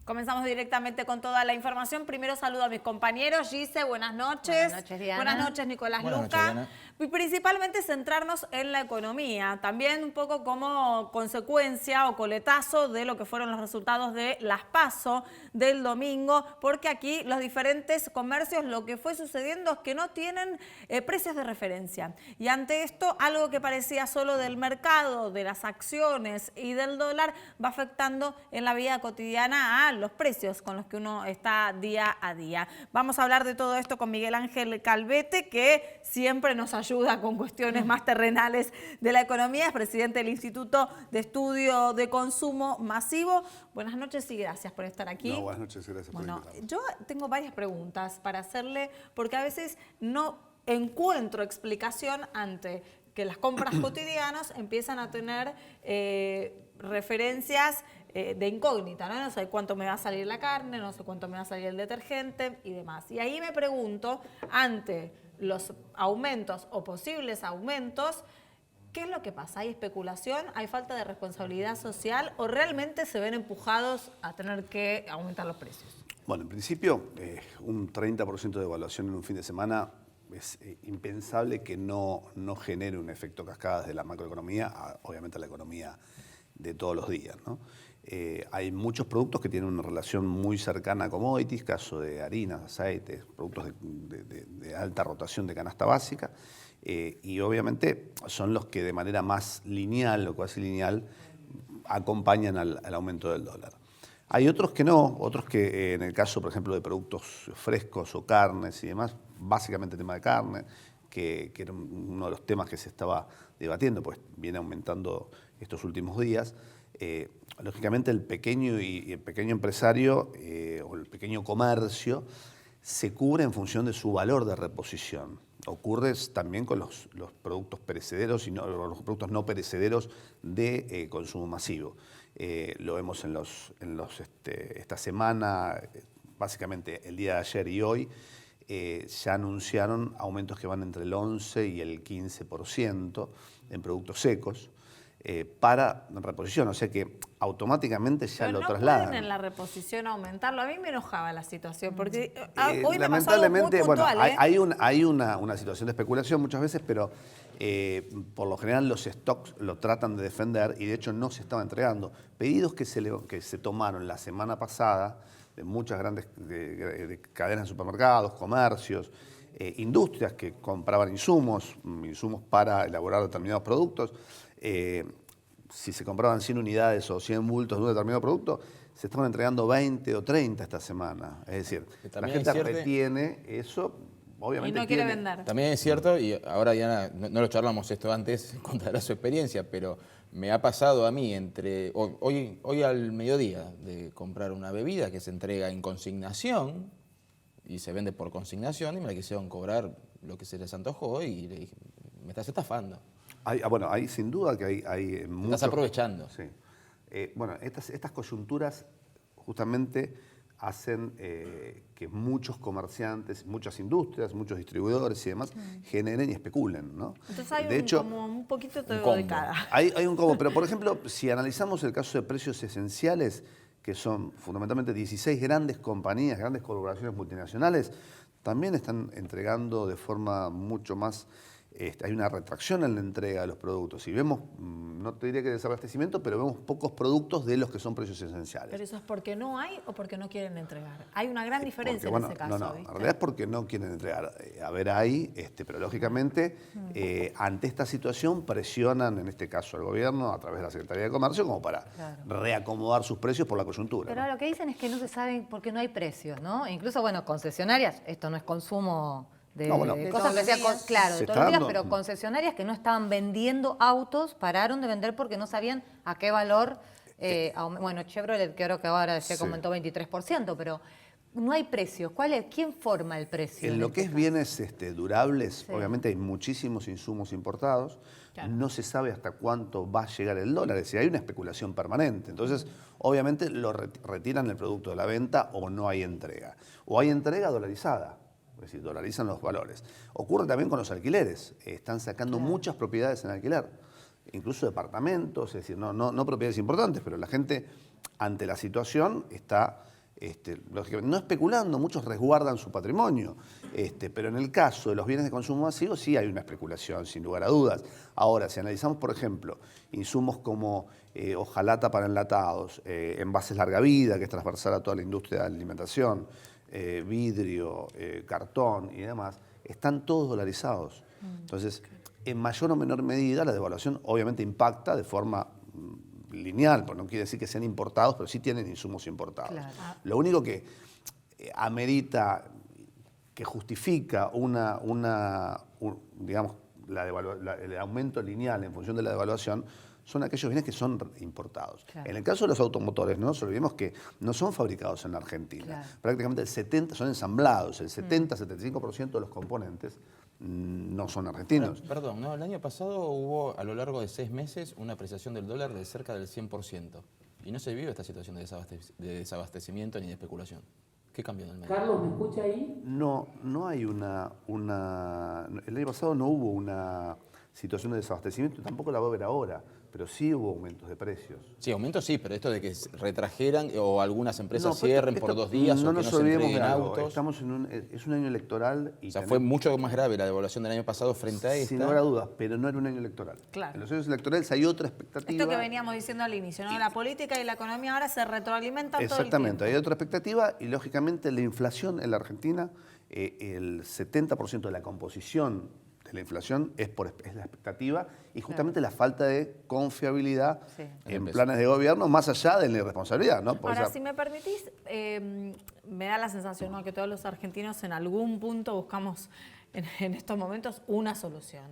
Comenzamos directamente con toda la información. Primero saludo a mis compañeros. Gise, buenas noches. Buenas noches, Diana. Buenas noches, Nicolás Buenas Luca. noches, Diana. Y principalmente centrarnos en la economía. También un poco como consecuencia o coletazo de lo que fueron los resultados de las PASO del domingo, porque aquí los diferentes comercios lo que fue sucediendo es que no tienen precios de referencia. Y ante esto, algo que parecía solo del mercado, de las acciones y del dólar, va afectando en la vida cotidiana a los precios con los que uno está día a día. Vamos a hablar de todo esto con Miguel Ángel Calvete, que siempre nos ayuda con cuestiones más terrenales de la economía. Es presidente del Instituto de Estudio de Consumo Masivo. Buenas noches y gracias por estar aquí. No, buenas noches y gracias por invitarme. Yo tengo varias preguntas para hacerle, porque a veces no encuentro explicación ante que las compras cotidianas empiezan a tener referencias de incógnita, ¿no? No sé cuánto me va a salir la carne, no sé cuánto me va a salir el detergente y demás. Y ahí me pregunto, ante los aumentos o posibles aumentos, ¿qué es lo que pasa? ¿Hay especulación? ¿Hay falta de responsabilidad social? ¿O realmente se ven empujados a tener que aumentar los precios? Bueno, en principio, un 30% de evaluación en un fin de semana es impensable que no genere un efecto cascada desde la macroeconomía, obviamente a la economía de todos los días, ¿no? Hay muchos productos que tienen una relación muy cercana a commodities, caso de harinas, aceites, productos de alta rotación de canasta básica, y obviamente son los que de manera más lineal o cuasi lineal acompañan al aumento del dólar. Hay otros que no, otros que en el caso, por ejemplo, de productos frescos o carnes y demás, básicamente el tema de carne, que era uno de los temas que se estaba debatiendo, pues viene aumentando estos últimos días. Lógicamente el pequeño empresario o el pequeño comercio se cubre en función de su valor de reposición. Ocurre también con los productos perecederos y los productos no perecederos de consumo masivo. Lo vemos esta semana, básicamente el día de ayer y hoy, ya anunciaron aumentos que van entre el 11 y el 15% en productos secos para reposición, o sea que automáticamente ya pero lo no trasladan. pueden en la reposición aumentarlo. A mí me enojaba la situación, porque hoy me pasó algo muy lamentablemente, puntual. bueno, hay una situación de especulación muchas veces, pero por lo general los stocks lo tratan de defender y de hecho no se estaba entregando. Pedidos que se tomaron la semana pasada de muchas grandes de cadenas de supermercados, comercios, industrias que compraban insumos para elaborar determinados productos. Si se compraban 100 unidades o 100 bultos de un determinado producto, se estaban entregando 20 o 30 esta semana. Es decir, la gente retiene eso, obviamente. Y no quiere vender. También es cierto, y ahora Diana, no lo charlamos esto antes, contará su experiencia, pero me ha pasado a mí hoy al mediodía de comprar una bebida que se entrega en consignación y se vende por consignación y me la quisieron cobrar lo que se les antojó y le dije, me estás estafando. Hay sin duda que hay mucho. Estás aprovechando. Sí. Bueno, estas coyunturas justamente hacen que muchos comerciantes, muchas industrias, muchos distribuidores y demás generen y especulen, ¿no? Entonces hay de hecho, como un poquito de cada. Hay un combo, pero por ejemplo, si analizamos el caso de precios esenciales, que son fundamentalmente 16 grandes compañías, grandes corporaciones multinacionales, también están entregando de forma mucho más. Hay una retracción en la entrega de los productos y vemos, no te diría que desabastecimiento, pero vemos pocos productos de los que son precios esenciales. ¿Pero eso es porque no hay o porque no quieren entregar? Hay una gran diferencia Porque, en ese caso. No, ¿viste? en realidad es porque no quieren entregar. A ver, hay, pero lógicamente ante esta situación presionan, en este caso al gobierno, a través de la Secretaría de Comercio, como para reacomodar sus precios por la coyuntura. Pero ¿no? lo que dicen es que no se saben porque no hay precios, ¿no? Incluso, bueno, concesionarias, esto no es consumo de cosas que sea, claro, de todos los días, pero concesionarias que no estaban vendiendo autos, pararon de vender porque no sabían a qué valor, bueno, Chevrolet creo que ahora ya aumentó 23%, pero no hay precios. ¿Quién forma el precio? En lo que es bienes durables, obviamente hay muchísimos insumos importados, no se sabe hasta cuánto va a llegar el dólar, es decir, hay una especulación permanente. Entonces, obviamente lo retiran el producto de la venta o no hay entrega. O hay entrega dolarizada. Es decir, dolarizan los valores. Ocurre también con los alquileres. Están sacando muchas propiedades en alquiler, incluso departamentos, es decir, no propiedades importantes, pero la gente ante la situación está lógicamente, no especulando, muchos resguardan su patrimonio, pero en el caso de los bienes de consumo masivo sí hay una especulación, sin lugar a dudas. Ahora, si analizamos, por ejemplo, insumos como hojalata para enlatados, envases larga vida, que es transversal a toda la industria de la alimentación, vidrio, cartón y demás, están todos dolarizados. Entonces, en mayor o menor medida, la devaluación obviamente impacta de forma lineal, porque no quiere decir que sean importados, pero sí tienen insumos importados. Claro. Lo único que amerita, que justifica digamos, el aumento lineal en función de la devaluación, son aquellos bienes que son importados. Claro. En el caso de los automotores, no nos olvidemos que no son fabricados en la Argentina. Claro. Prácticamente son ensamblados, el 70-75% de los componentes no son argentinos. Perdón, ¿no? El año pasado hubo a lo largo de 6 meses una apreciación del dólar de cerca del 100%. Y no se vive esta situación de desabastecimiento ni de especulación. ¿Qué cambió en el medio? Carlos, ¿me escucha ahí? No hay el año pasado no hubo una situación de desabastecimiento, tampoco la va a haber ahora, pero sí hubo aumentos de precios. Sí, aumentos sí, pero esto de que retrajeran o algunas empresas cierren por 2 días o que no se entreguen autos. Estamos es un año electoral. Y o sea, fue mucho más grave la devaluación del año pasado frente a esta. Sin lugar a dudas, pero no era un año electoral. Claro. En los años electorales hay otra expectativa. Esto que veníamos diciendo al inicio, ¿no? La política y la economía ahora se retroalimentan todo el tiempo. Exactamente, hay otra expectativa y lógicamente la inflación en la Argentina, el 70% de la composición de la inflación es la expectativa y justamente la falta de confiabilidad en planes de gobierno, más allá de la irresponsabilidad, ¿no? Ahora, si me permitís, me da la sensación, ¿no?, que todos los argentinos en algún punto buscamos en estos momentos una solución.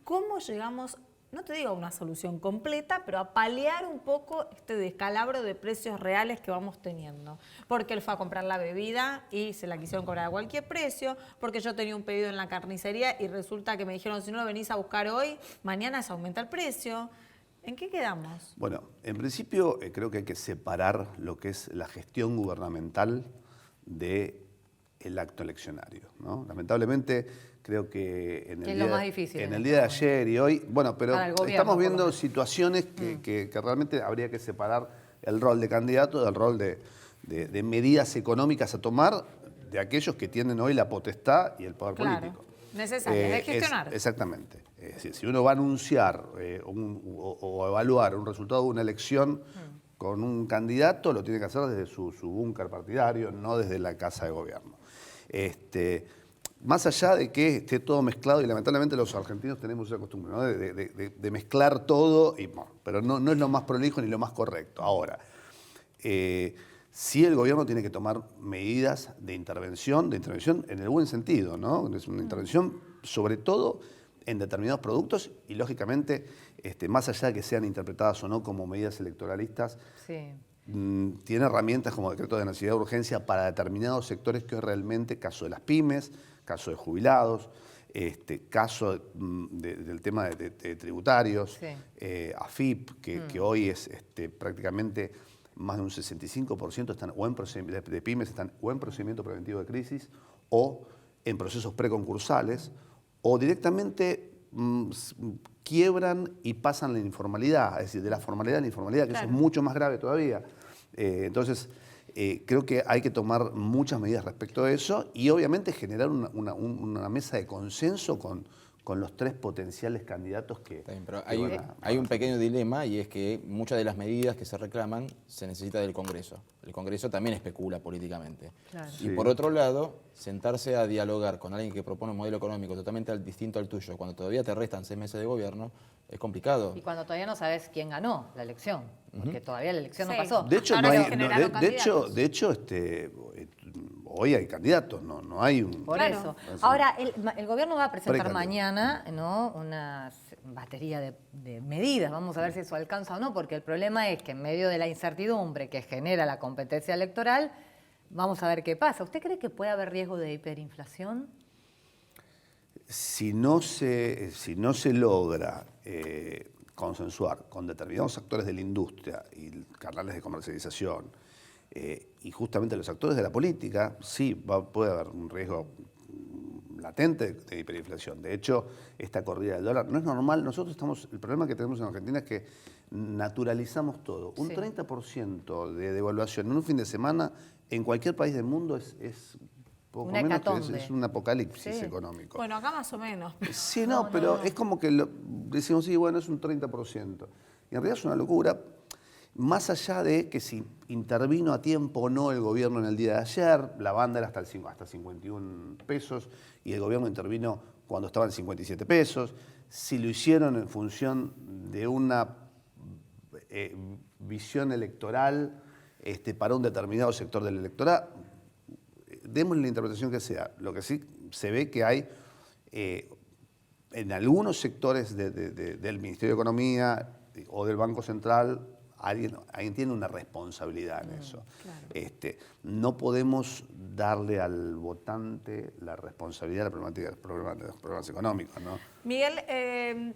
¿Cómo llegamos, no te digo a una solución completa, pero a paliar un poco este descalabro de precios reales que vamos teniendo? Porque él fue a comprar la bebida y se la quisieron cobrar a cualquier precio, porque yo tenía un pedido en la carnicería y resulta que me dijeron, si no lo venís a buscar hoy, mañana se aumenta el precio. ¿En qué quedamos? Bueno, en principio creo que hay que separar lo que es la gestión gubernamental del acto eleccionario, ¿no? Lamentablemente creo que en el día de ayer y hoy, bueno, pero estamos viendo situaciones que realmente habría que separar el rol de candidato del rol de medidas económicas a tomar de aquellos que tienen hoy la potestad y el poder político. Necesario, de gestionar. Exactamente. Es decir, si uno va a anunciar o evaluar un resultado de una elección con un candidato, lo tiene que hacer desde su búnker partidario, no desde la casa de gobierno. Más allá de que esté todo mezclado, y lamentablemente los argentinos tenemos esa costumbre, ¿no?, de mezclar todo, pero no es lo más prolijo ni lo más correcto. Ahora, sí el gobierno tiene que tomar medidas de intervención en el buen sentido, ¿no? Es una intervención sobre todo en determinados productos y lógicamente, más allá de que sean interpretadas o no como medidas electoralistas, tiene herramientas como decreto de necesidad de urgencia para determinados sectores que hoy realmente, caso de las pymes, caso de jubilados, caso del tema de tributarios, AFIP, que hoy es prácticamente más de un 65% de pymes están o en procedimiento preventivo de crisis o en procesos preconcursales o directamente quiebran y pasan la informalidad, es decir, de la formalidad a la informalidad, que eso es mucho más grave todavía. Entonces, creo que hay que tomar muchas medidas respecto a eso y obviamente generar una mesa de consenso con los 3 potenciales candidatos que... Pero hay un pequeño dilema y es que muchas de las medidas que se reclaman se necesita del Congreso. El Congreso también especula políticamente. Claro. Y por otro lado, sentarse a dialogar con alguien que propone un modelo económico totalmente distinto al tuyo, cuando todavía te restan 6 meses de gobierno, es complicado. Y cuando todavía no sabes quién ganó la elección, porque todavía la elección no pasó. De hecho, hoy hay candidatos, no hay un... Por eso. Ahora, el gobierno va a presentar mañana, ¿no?, una batería de medidas. Vamos a ver si eso alcanza o no, porque el problema es que en medio de la incertidumbre que genera la competencia electoral, vamos a ver qué pasa. ¿Usted cree que puede haber riesgo de hiperinflación? Si no se logra consensuar con determinados actores de la industria y canales de comercialización, y justamente los actores de la política, sí puede haber un riesgo latente de hiperinflación. De hecho, esta corrida del dólar no es normal. El problema que tenemos en Argentina es que naturalizamos todo. Un Sí. 30% de devaluación en un fin de semana en cualquier país del mundo es poco Una menos que hecatombe. es un apocalipsis Sí. económico. Bueno, acá más o menos. Sí, no, pero es como que decimos, sí, bueno, es un 30%. Y en realidad es una locura, más allá de que si intervino a tiempo o no el gobierno en el día de ayer, la banda era hasta 51 pesos y el gobierno intervino cuando estaba en 57 pesos, si lo hicieron en función de una visión electoral para un determinado sector del electorado, démosle la interpretación que sea. Lo que sí se ve que hay en algunos sectores del Ministerio de Economía o del Banco Central, alguien tiene una responsabilidad en eso. Claro. No podemos darle al votante la responsabilidad de los problemas económicos, ¿no? Miguel,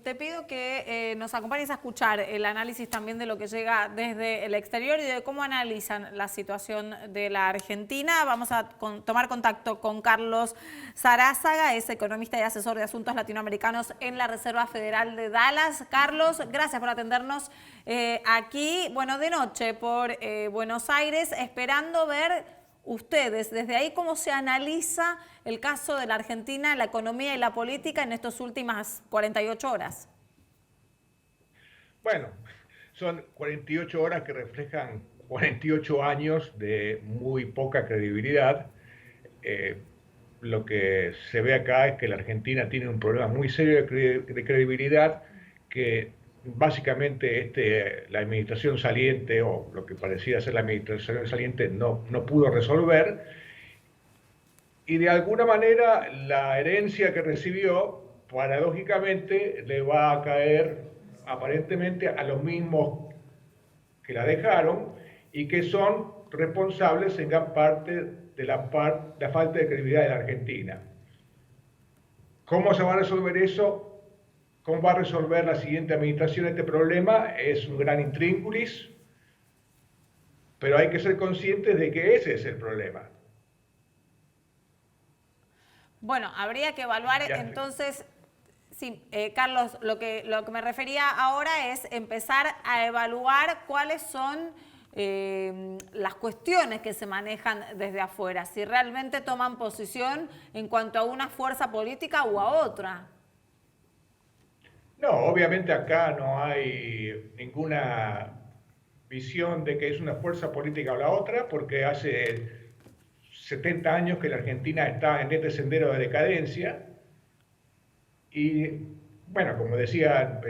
te pido que nos acompañes a escuchar el análisis también de lo que llega desde el exterior y de cómo analizan la situación de la Argentina. Vamos a tomar contacto con Carlos Sarázaga, es economista y asesor de asuntos latinoamericanos en la Reserva Federal de Dallas. Carlos, gracias por atendernos aquí, bueno, de noche por Buenos Aires, esperando ver ustedes, desde ahí, cómo se analiza el caso de la Argentina, la economía y la política en estas últimas 48 horas. Bueno, son 48 horas que reflejan 48 años de muy poca credibilidad. Lo que se ve acá es que la Argentina tiene un problema muy serio de credibilidad que básicamente la administración saliente, o lo que parecía ser la administración saliente, no pudo resolver. Y de alguna manera la herencia que recibió, paradójicamente, le va a caer aparentemente a los mismos que la dejaron y que son responsables en gran parte de la falta de credibilidad de la Argentina. ¿Cómo se va a resolver eso? ¿Cómo va a resolver la siguiente administración este problema? Es un gran intríngulis, pero hay que ser conscientes de que ese es el problema. Bueno, habría que evaluar entonces, sí, Carlos, lo que me refería ahora es empezar a evaluar cuáles son las cuestiones que se manejan desde afuera, si realmente toman posición en cuanto a una fuerza política u a otra. No, obviamente acá no hay ninguna visión de que es una fuerza política o la otra, porque hace 70 años que la Argentina está en este sendero de decadencia y, bueno, como decía,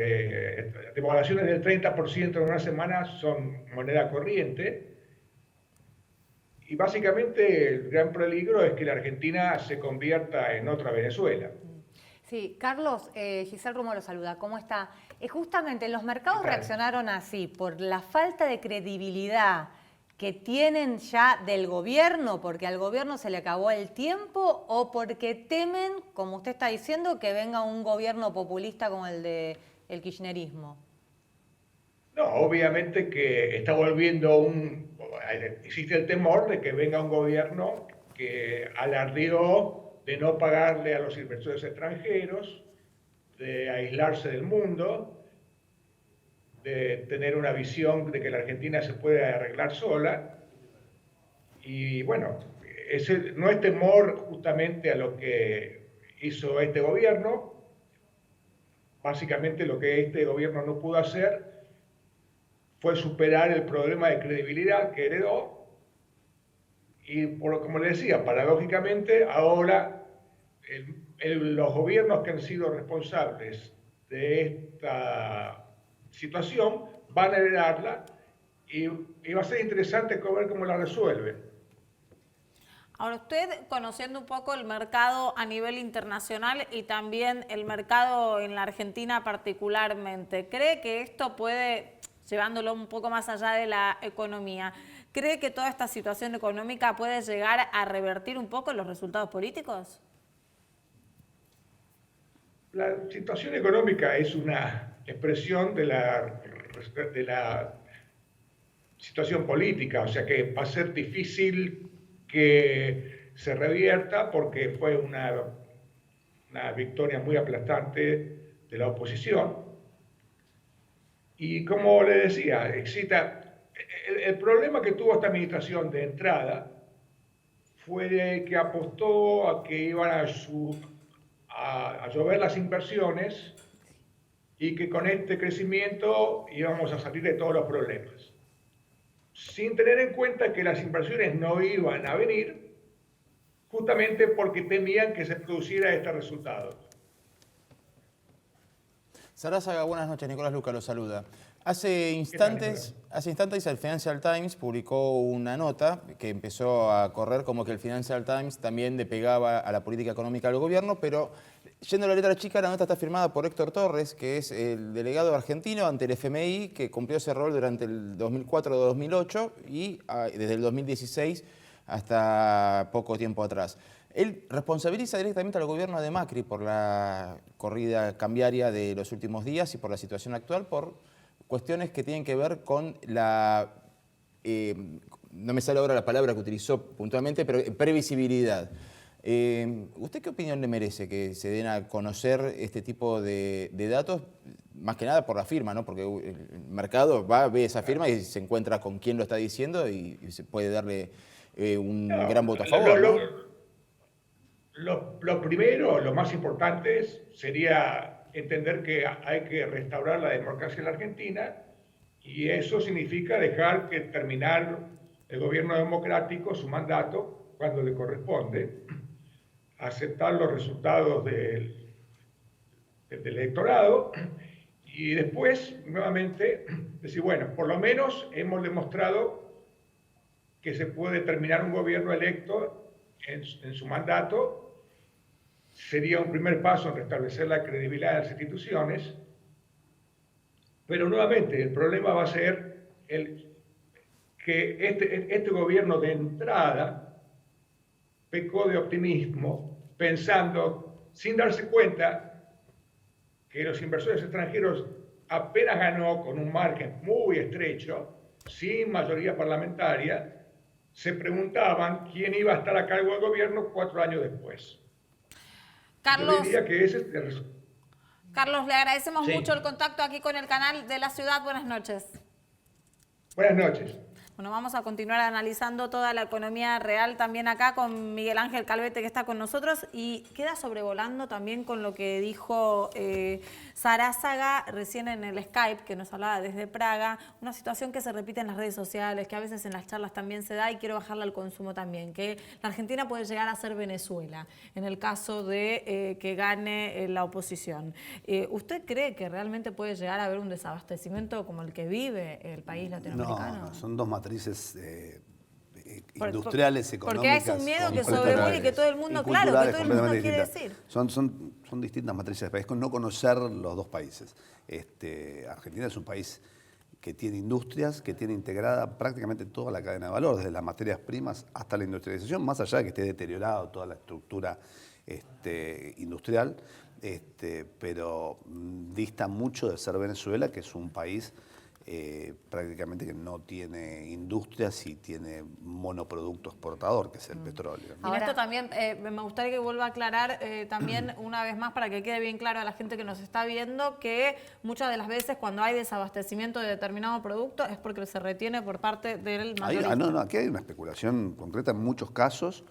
devaluaciones del 30% en una semana son moneda corriente y básicamente el gran peligro es que la Argentina se convierta en otra Venezuela. Sí, Carlos, Giselle Rumo lo saluda. ¿Cómo está? Justamente los mercados reaccionaron así por la falta de credibilidad que tienen ya del gobierno, porque al gobierno se le acabó el tiempo, o porque temen, como usted está diciendo, que venga un gobierno populista como el del kirchnerismo. No, obviamente que está existe el temor de que venga un gobierno que alardeó de no pagarle a los inversores extranjeros, de aislarse del mundo, de tener una visión de que la Argentina se puede arreglar sola. Y bueno, no es temor justamente a lo que hizo este gobierno. Básicamente lo que este gobierno no pudo hacer fue superar el problema de credibilidad que heredó. Y como le decía, paradójicamente ahora los gobiernos que han sido responsables de esta situación van a heredarla y va a ser interesante ver cómo la resuelven. Ahora, usted, conociendo un poco el mercado a nivel internacional y también el mercado en la Argentina particularmente, ¿cree que esto puede, llevándolo un poco más allá de la economía, cree que toda esta situación económica puede llegar a revertir un poco los resultados políticos? La situación económica es una expresión de la situación política, o sea que va a ser difícil que se revierta porque fue una victoria muy aplastante de la oposición. Y como le decía, el problema que tuvo esta administración de entrada fue de que apostó a que iban a llover las inversiones y que con este crecimiento íbamos a salir de todos los problemas, sin tener en cuenta que las inversiones no iban a venir justamente porque temían que se produciera este resultado. Sarasaga, buenas noches. Nicolás Luca lo saluda. Hace instantes el Financial Times publicó una nota que empezó a correr como que el Financial Times también le pegaba a la política económica del gobierno, pero yendo a la letra chica, la nota está firmada por Héctor Torres, que es el delegado argentino ante el FMI, que cumplió ese rol durante el 2004-2008 y desde el 2016 hasta poco tiempo atrás. Él responsabiliza directamente al gobierno de Macri por la corrida cambiaria de los últimos días y por la situación actual, por cuestiones que tienen que ver con la, no me sale ahora la palabra que utilizó puntualmente, pero previsibilidad. ¿Usted qué opinión le merece que se den a conocer este tipo de datos? Más que nada por la firma, ¿no? Porque el mercado ve esa firma y se encuentra con quién lo está diciendo y se puede darle un gran voto a favor, ¿no? Lo primero, lo más importante sería entender que hay que restaurar la democracia en la Argentina y eso significa dejar que terminar el gobierno democrático su mandato cuando le corresponde, aceptar los resultados del electorado y después nuevamente decir, bueno, por lo menos hemos demostrado que se puede terminar un gobierno electo en su mandato. Sería un primer paso en restablecer la credibilidad de las instituciones, pero nuevamente el problema va a ser que este gobierno de entrada pecó de optimismo, pensando, sin darse cuenta, que los inversores extranjeros apenas ganó con un margen muy estrecho, sin mayoría parlamentaria, se preguntaban quién iba a estar a cargo del gobierno 4 años después. Carlos, yo diría que ese es Carlos, le agradecemos mucho el contacto aquí con el canal de la ciudad. Buenas noches. Buenas noches. Bueno, vamos a continuar analizando toda la economía real también acá con Miguel Ángel Calvete, que está con nosotros, y queda sobrevolando también con lo que dijo Sarasaga recién en el Skype, que nos hablaba desde Praga, una situación que se repite en las redes sociales, que a veces en las charlas también se da, y quiero bajarla al consumo también, que la Argentina puede llegar a ser Venezuela en el caso de que gane la oposición. ¿Usted cree que realmente puede llegar a haber un desabastecimiento como el que vive el país latinoamericano? No, son dos matrices industriales, económicas. Porque hay un miedo que sobrevuele y que todo el mundo, claro, que todo el mundo quiere decir. Son distintas matrices de país, con no conocer los dos países. Argentina es un país que tiene industrias, que tiene integrada prácticamente toda la cadena de valor, desde las materias primas hasta la industrialización, más allá de que esté deteriorado toda la estructura industrial, pero dista mucho de ser Venezuela, que es un país prácticamente que no tiene industrias y tiene monoproducto exportador, que es el petróleo. Y esto también me gustaría que vuelva a aclarar también una vez más para que quede bien claro a la gente que nos está viendo que muchas de las veces cuando hay desabastecimiento de determinado producto es porque se retiene por parte del mayorista. No, aquí hay una especulación concreta en muchos casos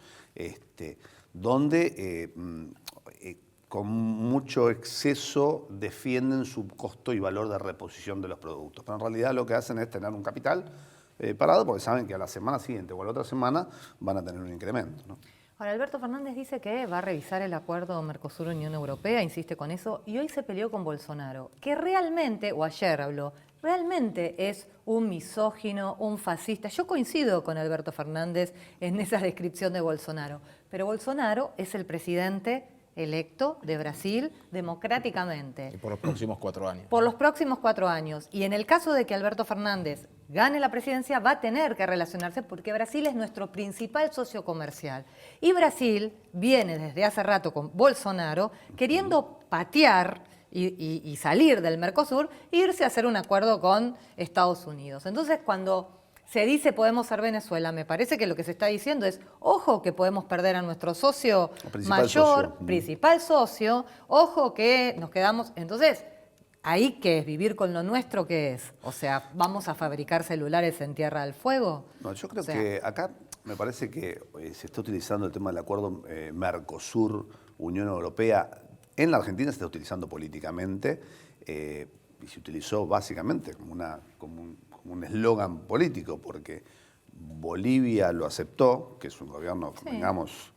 donde con mucho exceso defienden su costo y valor de reposición de los productos. Pero en realidad lo que hacen es tener un capital parado porque saben que a la semana siguiente o a la otra semana van a tener un incremento, ¿no? Ahora, Alberto Fernández dice que va a revisar el acuerdo Mercosur-Unión Europea, insiste con eso, y hoy se peleó con Bolsonaro, que realmente, o ayer habló, realmente es un misógino, un fascista. Yo coincido con Alberto Fernández en esa descripción de Bolsonaro, pero Bolsonaro es el presidente electo de Brasil democráticamente. Y por los próximos 4 años. Por los próximos 4 años. Y en el caso de que Alberto Fernández gane la presidencia, va a tener que relacionarse porque Brasil es nuestro principal socio comercial. Y Brasil viene desde hace rato con Bolsonaro queriendo patear y salir del Mercosur e irse a hacer un acuerdo con Estados Unidos. Entonces, cuando se dice podemos ser Venezuela, me parece que lo que se está diciendo es, ojo que podemos perder a nuestro socio principal mayor, principal socio, ojo que nos quedamos. Entonces, ¿ahí qué es? ¿Vivir con lo nuestro qué es? O sea, ¿vamos a fabricar celulares en Tierra del Fuego? No, yo creo que acá me parece que se está utilizando el tema del acuerdo Mercosur-Unión Europea. En la Argentina se está utilizando políticamente y se utilizó básicamente como un eslogan político, porque Bolivia lo aceptó, que es un gobierno, digamos,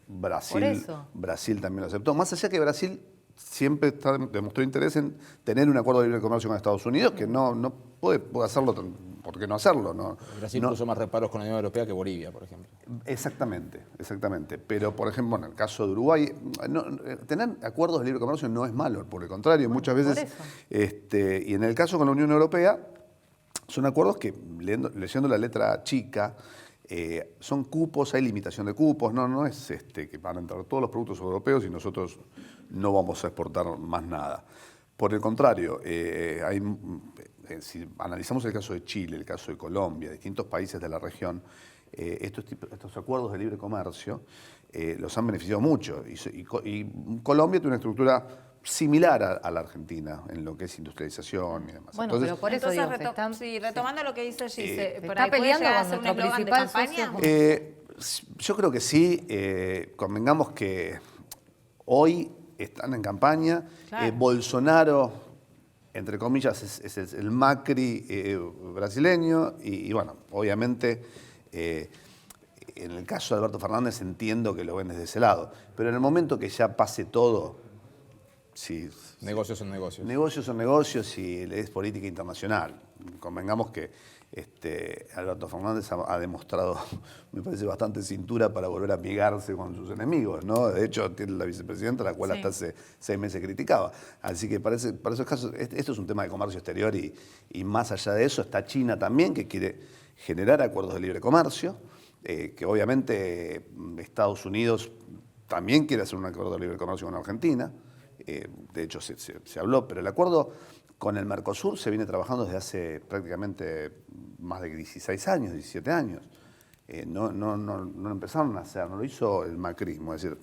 Brasil también lo aceptó. Más allá que Brasil siempre demostró interés en tener un acuerdo de libre comercio con Estados Unidos, que no puede hacerlo, ¿por qué no hacerlo? Brasil puso más reparos con la Unión Europea que Bolivia, por ejemplo. Exactamente. Pero, por ejemplo, en el caso de Uruguay, tener acuerdos de libre comercio no es malo, por el contrario, muchas veces. Y en el caso con la Unión Europea, son acuerdos que, leyendo la letra chica, son cupos, hay limitación de cupos, no es que van a entrar todos los productos europeos y nosotros no vamos a exportar más nada. Por el contrario, si analizamos el caso de Chile, el caso de Colombia, distintos países de la región, estos acuerdos de libre comercio los han beneficiado mucho. Y Colombia tiene una estructura similar a la Argentina en lo que es industrialización y demás. Bueno, pero por eso digo, retomando lo que dice Gise, ¿está peleando con nuestro principal socio? Yo creo que sí. Convengamos que hoy están en campaña. Claro. Bolsonaro, entre comillas, es el Macri brasileño. Y bueno, obviamente, en el caso de Alberto Fernández entiendo que lo ven desde ese lado. Pero en el momento que ya pase todo, sí, negocios son negocios. Negocios son negocios y es política internacional. Convengamos que Alberto Fernández ha demostrado, me parece, bastante cintura para volver a amigarse con sus enemigos, ¿no? De hecho, tiene la vicepresidenta, la cual hasta hace 6 meses criticaba. Así que para esos casos, esto es un tema de comercio exterior y más allá de eso está China también, que quiere generar acuerdos de libre comercio, que obviamente Estados Unidos también quiere hacer un acuerdo de libre comercio con Argentina. De hecho, se habló, pero el acuerdo con el Mercosur se viene trabajando desde hace prácticamente más de 16 años, 17 años. No lo empezaron a hacer, no lo hizo el macrismo. Es decir,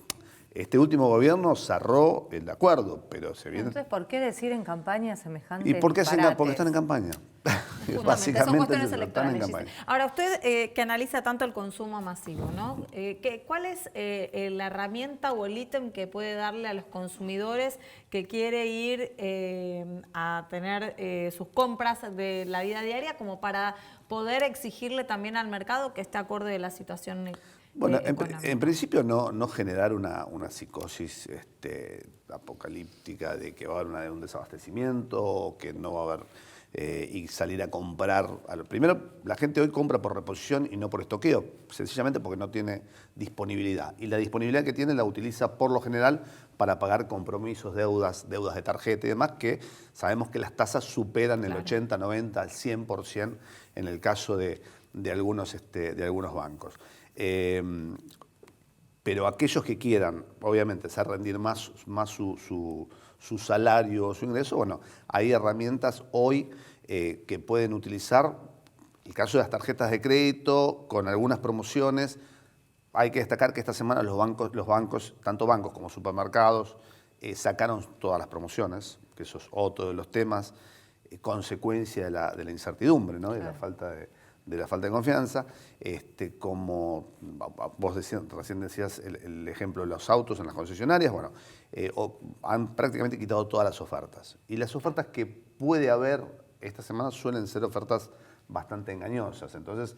este último gobierno cerró el acuerdo, pero se viene... Entonces, ¿por qué decir en campaña semejante ¿Y por qué porque están en campaña? Básicamente son cuestiones electorales. Ahora, usted que analiza tanto el consumo masivo, ¿no? ¿Cuál es la herramienta o el ítem que puede darle a los consumidores que quiere ir a tener sus compras de la vida diaria como para poder exigirle también al mercado que esté acorde de la situación Bueno, en principio no generar una psicosis apocalíptica de que va a haber un desabastecimiento o que no va a haber y salir a comprar. Primero, la gente hoy compra por reposición y no por estoqueo, sencillamente porque no tiene disponibilidad. Y la disponibilidad que tiene la utiliza por lo general para pagar compromisos, deudas de tarjeta y demás, que sabemos que las tasas superan el 80, 90, al 100% en el caso de algunos bancos. Pero aquellos que quieran, obviamente, hacer rendir más su salario, su ingreso, bueno, hay herramientas hoy que pueden utilizar. El caso de las tarjetas de crédito, con algunas promociones. Hay que destacar que esta semana los bancos, tanto bancos como supermercados, sacaron todas las promociones, que eso es otro de los temas, consecuencia de la incertidumbre, ¿no? De la falta de confianza. Como vos recién decías el ejemplo de los autos en las concesionarias, bueno, han prácticamente quitado todas las ofertas. Y las ofertas que puede haber esta semana suelen ser ofertas bastante engañosas. Entonces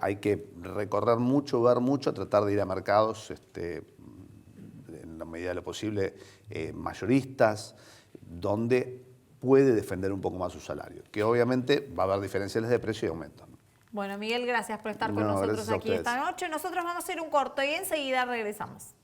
hay que recorrer mucho, ver mucho, tratar de ir a mercados en la medida de lo posible mayoristas, donde puede defender un poco más su salario, que obviamente va a haber diferenciales de precio y aumentos. Bueno, Miguel, gracias por estar con nosotros aquí esta noche. Nosotros vamos a hacer un corte y enseguida regresamos.